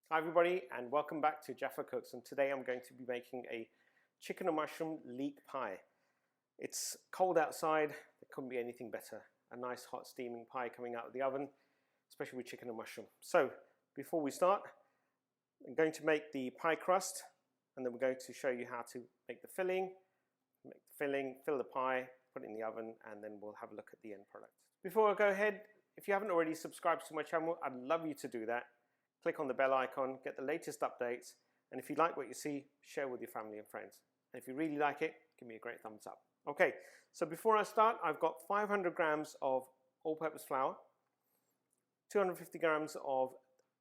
Hi everybody and welcome back to Jaffa Cooks, and today I'm going to be making a chicken and mushroom leek pie. It's cold outside, there couldn't be anything better. A nice hot steaming pie coming out of the oven, especially with chicken and mushroom. So before we start, I'm going to make the pie crust and then we're going to show you how to make the filling. Make the filling, fill the pie, put it in the oven, and then we'll have a look at the end product. Before I go ahead, if you haven't already subscribed to my channel, I'd love you to do that. Click on the bell icon, get the latest updates, and if you like what you see, share with your family and friends. And if you really like it, give me a great thumbs up. Okay, so before I start, I've got 500 grams of all-purpose flour, 250 grams of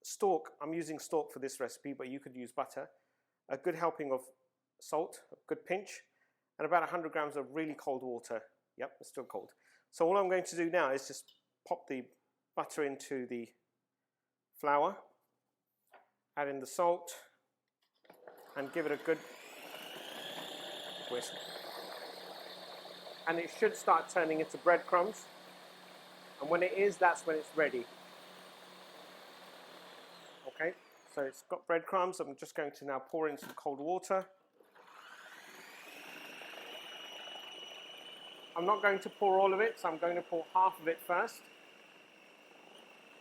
stork. I'm using stork for this recipe, but you could use butter, a good helping of salt, a good pinch, and about 100 grams of really cold water. Yep, it's still cold. So all I'm going to do now is just pop the butter into the flour, add in the salt, and give it a good whisk. And it should start turning into breadcrumbs. And when it is, that's when it's ready. Okay, so it's got breadcrumbs. I'm just going to now pour in some cold water. I'm not going to pour all of it, so I'm going to pour half of it first.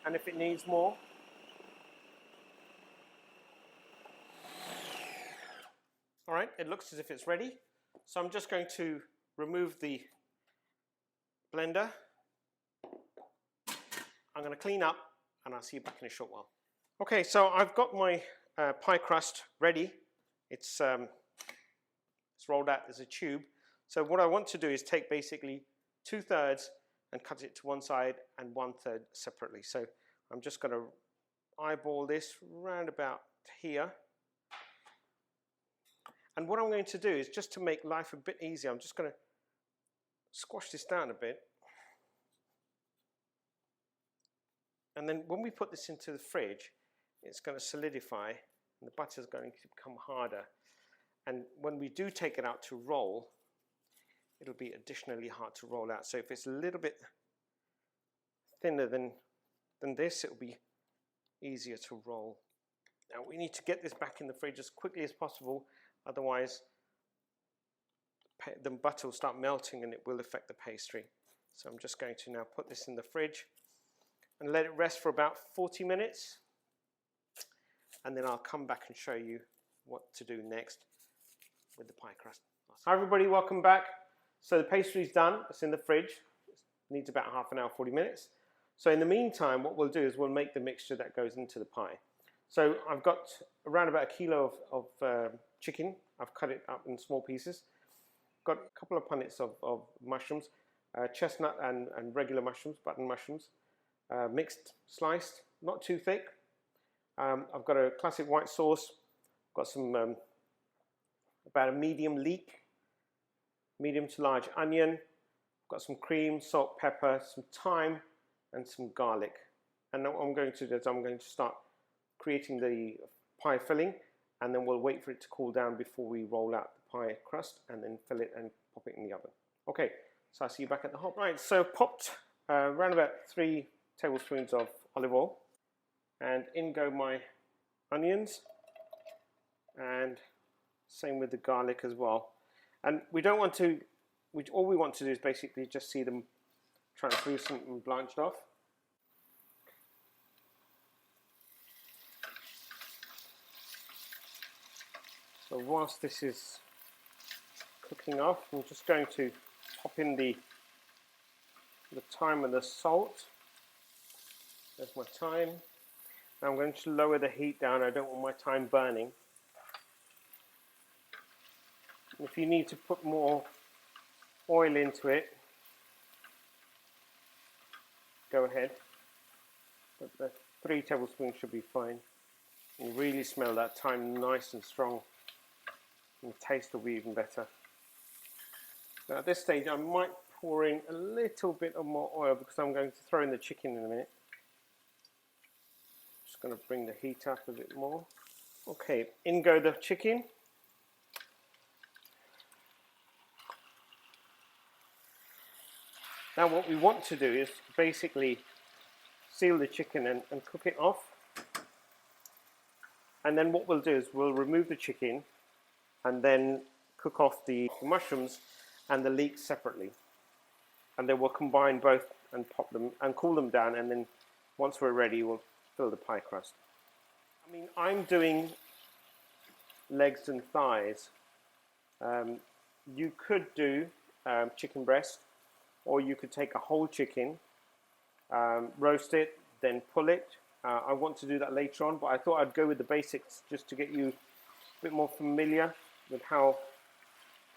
And if it needs more, all right, it looks as if it's ready. So I'm just going to remove the blender. I'm going to clean up and I'll see you back in a short while. Okay, so I've got my pie crust ready. It's rolled out as a tube. So what I want to do is take basically 2/3 and cut it to one side and 1/3 separately. So I'm just going to eyeball this round about here. And what I'm going to do is, just to make life a bit easier, I'm just going to squash this down a bit. And then when we put this into the fridge, it's going to solidify and the butter is going to become harder. And when we do take it out to roll, it'll be additionally hard to roll out. So if it's a little bit thinner than this, it'll be easier to roll. Now we need to get this back in the fridge as quickly as possible, otherwise the butter will start melting and it will affect the pastry. So I'm just going to now put this in the fridge and let it rest for about 40 minutes. And then I'll come back and show you what to do next with the pie crust. Hi everybody, welcome back. So the pastry's done, it's in the fridge. It needs about half an hour, 40 minutes. So in the meantime, what we'll do is we'll make the mixture that goes into the pie. So I've got around about 1 kilo of chicken. I've cut it up in small pieces. Got a couple of punnets of mushrooms, chestnut and regular mushrooms, button mushrooms, mixed, sliced, not too thick. I've got a classic white sauce. Got some about a medium leek, medium to large onion. Got some cream, salt, pepper, some thyme, and some garlic. And what I'm going to do is I'm going to start creating the pie filling, and then we'll wait for it to cool down before we roll out the pie crust and then fill it and pop it in the oven. Okay, so I'll see you back at the hob. Right, so popped around about 3 tablespoons of olive oil, and in go my onions, and same with the garlic as well. And we don't want to, all we want to do is basically just see them translucent and blanched off. So whilst this is cooking off, I'm just going to pop in the thyme and the salt. There's my thyme. Now I'm going to lower the heat down. I don't want my thyme burning. If you need to put more oil into it, go ahead. But the 3 tablespoons should be fine. You really smell that thyme nice and strong. And the taste will be even better. Now at this stage I might pour in a little bit of more oil because I'm going to throw in the chicken in a minute. Just going to bring the heat up a bit more. Okay, in go the chicken. Now what we want to do is basically seal the chicken and cook it off. And then what we'll do is we'll remove the chicken and then cook off the mushrooms and the leeks separately. And then we'll combine both and pop them and cool them down, and then once we're ready, we'll fill the pie crust. I mean, I'm doing legs and thighs. You could do chicken breast, or you could take a whole chicken, roast it, then pull it. I want to do that later on, but I thought I'd go with the basics just to get you a bit more familiar with how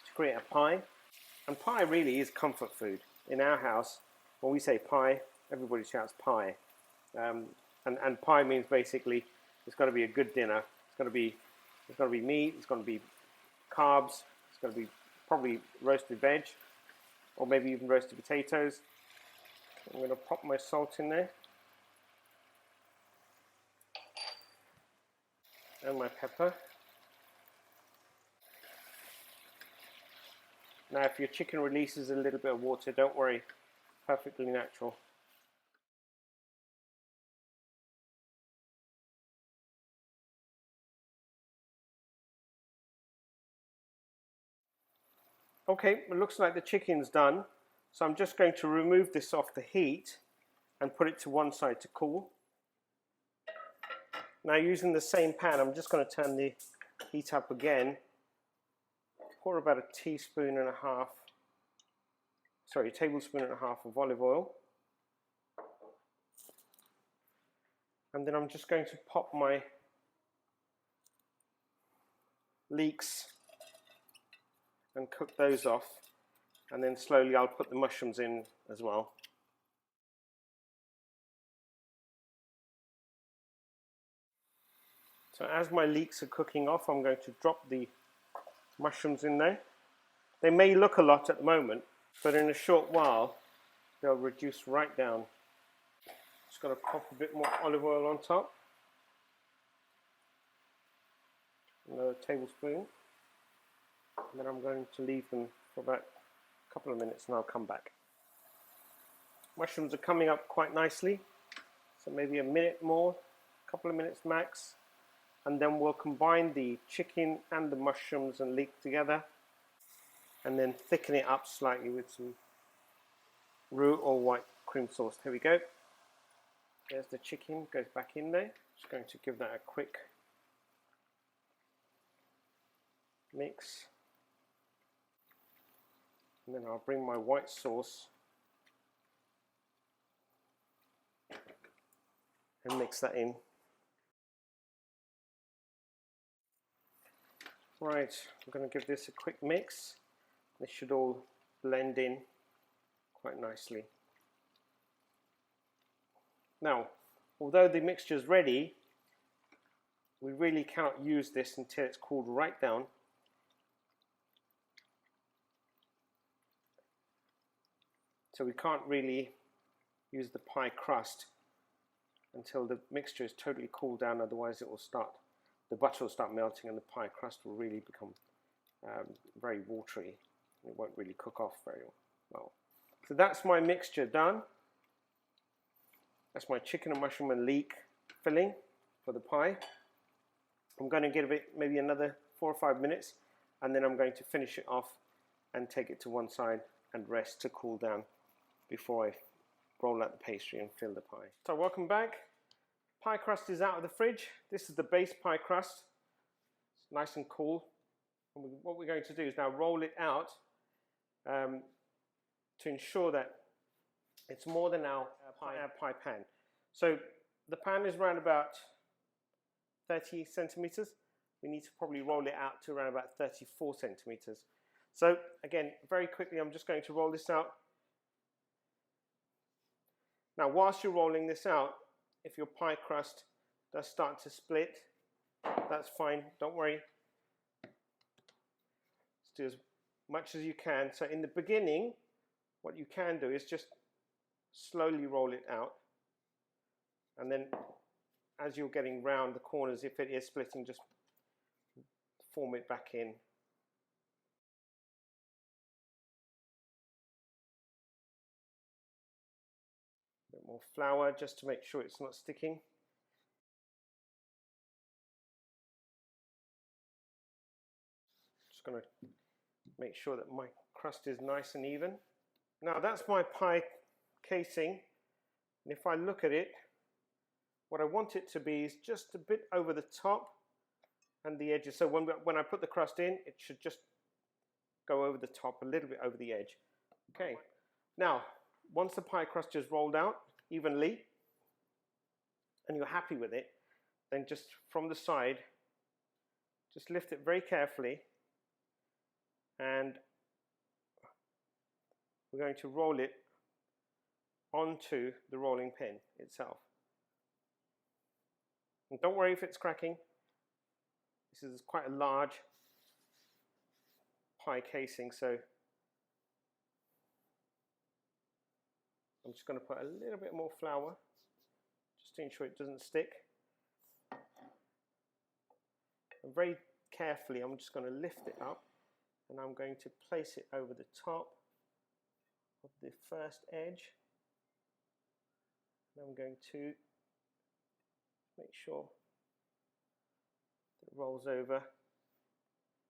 to create a pie. And pie really is comfort food. In our house, when we say pie, everybody shouts pie. And pie means basically it's got to be a good dinner. It's got to be meat, it's going to be carbs, it's going to be probably roasted veg, or maybe even roasted potatoes. I'm going to pop my salt in there. And my pepper. Now if your chicken releases a little bit of water, don't worry, perfectly natural. Okay, it looks like the chicken's done, so I'm just going to remove this off the heat and put it to one side to cool. Now using the same pan, I'm just going to turn the heat up again. Pour about a tablespoon and a half of olive oil. And then I'm just going to pop my leeks and cook those off. And then slowly I'll put the mushrooms in as well. So as my leeks are cooking off, I'm going to drop the mushrooms in there. They may look a lot at the moment, but in a short while they'll reduce right down. Just going to pop a bit more olive oil on top. Another tablespoon. And then I'm going to leave them for about a couple of minutes and I'll come back. Mushrooms are coming up quite nicely, so maybe a minute more, a couple of minutes max. And then we'll combine the chicken and the mushrooms and leek together, and then thicken it up slightly with some roux or white cream sauce. Here we go. There's the chicken, goes back in there. Just going to give that a quick mix. And then I'll bring my white sauce and mix that in. Right, I'm going to give this a quick mix. This should all blend in quite nicely. Now, although the mixture is ready, we really cannot use this until it's cooled right down. So we can't really use the pie crust until the mixture is totally cooled down, otherwise it will start, the butter will start melting and the pie crust will really become very watery. It won't really cook off very well. So that's my mixture done. That's my chicken and mushroom and leek filling for the pie. I'm going to give it maybe another 4 or 5 minutes, and then I'm going to finish it off and take it to one side and rest to cool down before I roll out the pastry and fill the pie. So welcome back. Pie crust is out of the fridge. This is the base pie crust. It's nice and cool. And what we're going to do is now roll it out to ensure that it's more than our pie pan. So the pan is around about 30 centimeters. We need to probably roll it out to around about 34 centimeters. So again, very quickly, I'm just going to roll this out. Now, whilst you're rolling this out, if your pie crust does start to split, that's fine, don't worry. Just do as much as you can. So in the beginning, what you can do is just slowly roll it out. And then as you're getting round the corners, if it is splitting, just form it back in. A bit more flour just to make sure it's not sticking. going to make sure that my crust is nice and even. Now that's my pie casing, and if I look at it, what I want it to be is just a bit over the top and the edges. So when I put the crust in, it should just go over the top, a little bit over the edge. Okay, now once the pie crust is rolled out evenly and you're happy with it, then just from the side, just lift it very carefully, and we're going to roll it onto the rolling pin itself. And don't worry if it's cracking. This is quite a large pie casing, so I'm just going to put a little bit more flour just to ensure it doesn't stick. And very carefully, I'm just going to lift it up, and I'm going to place it over the top of the first edge. And I'm going to make sure that it rolls over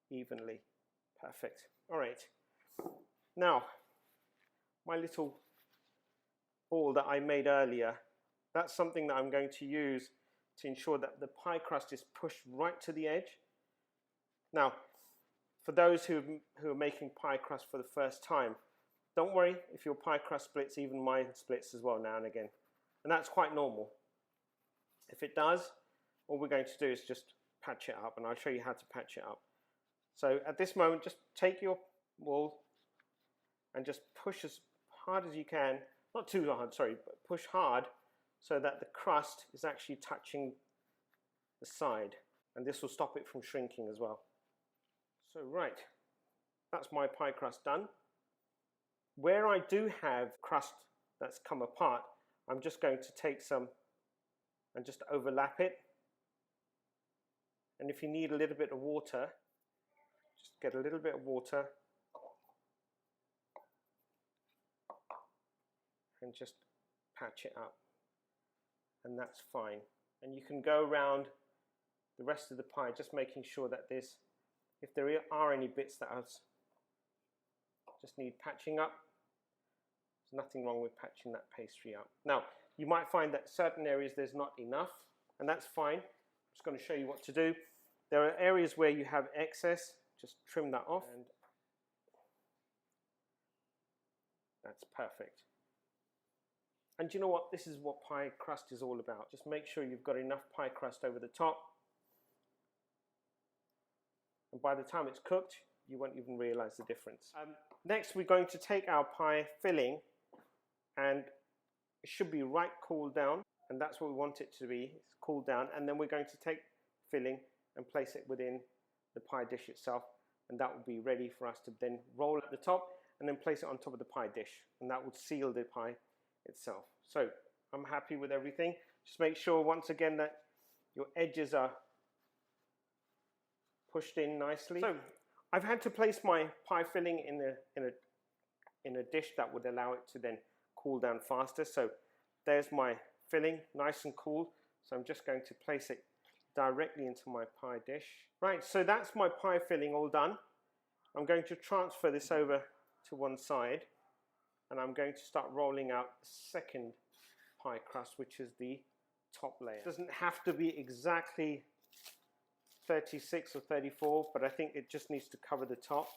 evenly. Perfect. All right. Now, my little ball that I made earlier, that's something that I'm going to use to ensure that the pie crust is pushed right to the edge. Now, for those who are making pie crust for the first time, don't worry if your pie crust splits, even mine splits as well now and again. And that's quite normal. If it does, all we're going to do is just patch it up, and I'll show you how to patch it up. So at this moment, just take your wool and just push as hard as you can, not too hard, sorry, but push hard so that the crust is actually touching the side, and this will stop it from shrinking as well. So right, that's my pie crust done. Where I do have crust that's come apart, I'm just going to take some and just overlap it. And if you need a little bit of water, just get a little bit of water and just patch it up, and that's fine. And you can go around the rest of the pie, just making sure that if there are any bits that just need patching up, there's nothing wrong with patching that pastry up. Now, you might find that certain areas there's not enough, and that's fine. I'm just going to show you what to do. There are areas where you have excess, just trim that off, and that's perfect. And you know what? This is what pie crust is all about. Just make sure you've got enough pie crust over the top, and by the time it's cooked, you won't even realize the difference. Next, we're going to take our pie filling, and it should be right cooled down, and that's what we want it to be. It's cooled down, and then we're going to take filling and place it within the pie dish itself, and that will be ready for us to then roll at the top and then place it on top of the pie dish, and that would seal the pie itself. So I'm happy with everything. Just make sure once again that your edges are pushed in nicely. So I've had to place my pie filling in a dish that would allow it to then cool down faster. So there's my filling, nice and cool. So I'm just going to place it directly into my pie dish. Right, so that's my pie filling all done. I'm going to transfer this over to one side, and I'm going to start rolling out the second pie crust, which is the top layer. It doesn't have to be exactly 36 or 34, but I think it just needs to cover the top,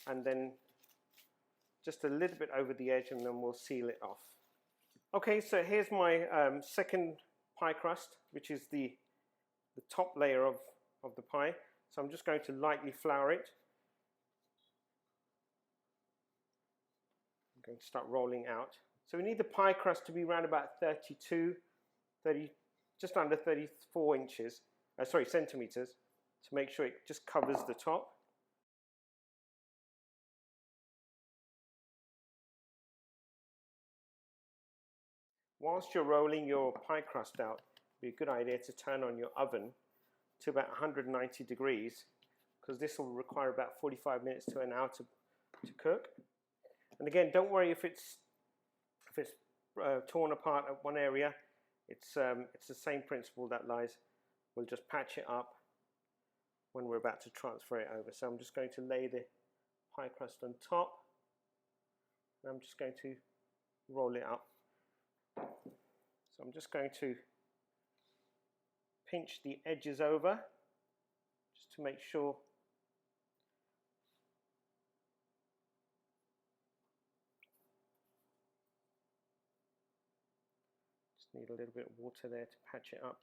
and then just a little bit over the edge, and then we'll seal it off. Okay, so here's my second pie crust, which is the top layer of the pie. So I'm just going to lightly flour it. I'm going to start rolling out. So we need the pie crust to be around about 32, 30, just under 34 inches, centimeters, to make sure it just covers the top. Whilst you're rolling your pie crust out, it'd be a good idea to turn on your oven to about 190 degrees, because this will require about 45 minutes to an hour to cook. And again, don't worry if it's torn apart at one area. It's the same principle that lies. We'll just patch it up when we're about to transfer it over. So I'm just going to lay the pie crust on top, and I'm just going to roll it up. So I'm just going to pinch the edges over just to make sure need a little bit of water there to patch it up.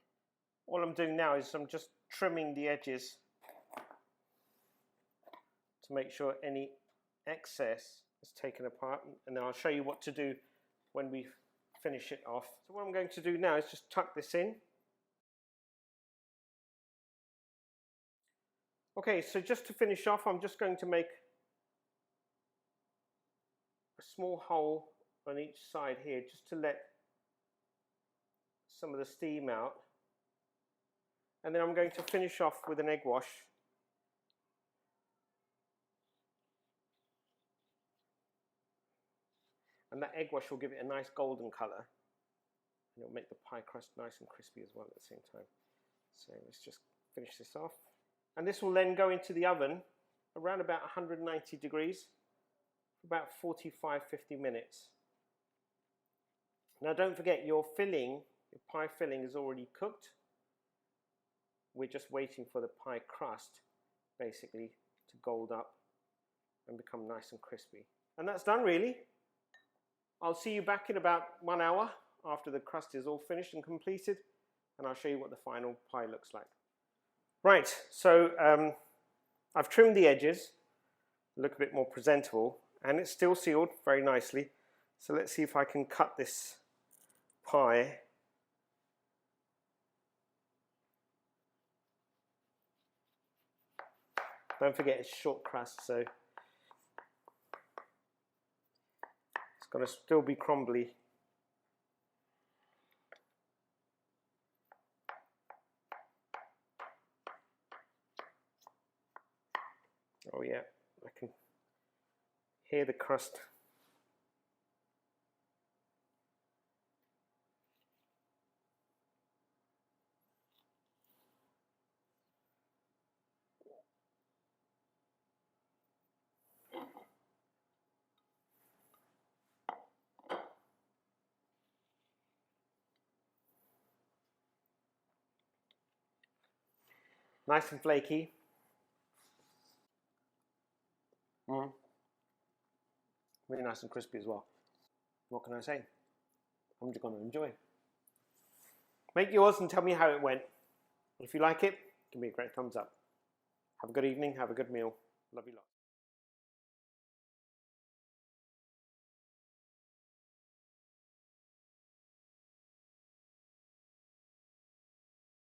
All I'm doing now is I'm just trimming the edges to make sure any excess is taken apart, and then I'll show you what to do when we finish it off. So what I'm going to do now is just tuck this in. Okay, so just to finish off, I'm just going to make a small hole on each side here just to let some of the steam out, and then I'm going to finish off with an egg wash. And that egg wash will give it a nice golden color, and it'll make the pie crust nice and crispy as well at the same time. So let's just finish this off, and this will then go into the oven around about 190 degrees for about 45-50 minutes. Now don't forget, your filling, your pie filling is already cooked. We're just waiting for the pie crust basically to gold up and become nice and crispy. And that's done really. I'll see you back in about 1 hour after the crust is all finished and completed, and I'll show you what the final pie looks like. Right, so I've trimmed the edges to look a bit more presentable, and it's still sealed very nicely. So let's see if I can cut this pie . Don't forget it's short crust, so it's going to still be crumbly. Oh yeah, I can hear the crust. Nice and flaky. Really nice and crispy as well. What can I say? I'm just going to enjoy. Make yours and tell me how it went. If you like it, give me a great thumbs up. Have a good evening, have a good meal. Love you lots.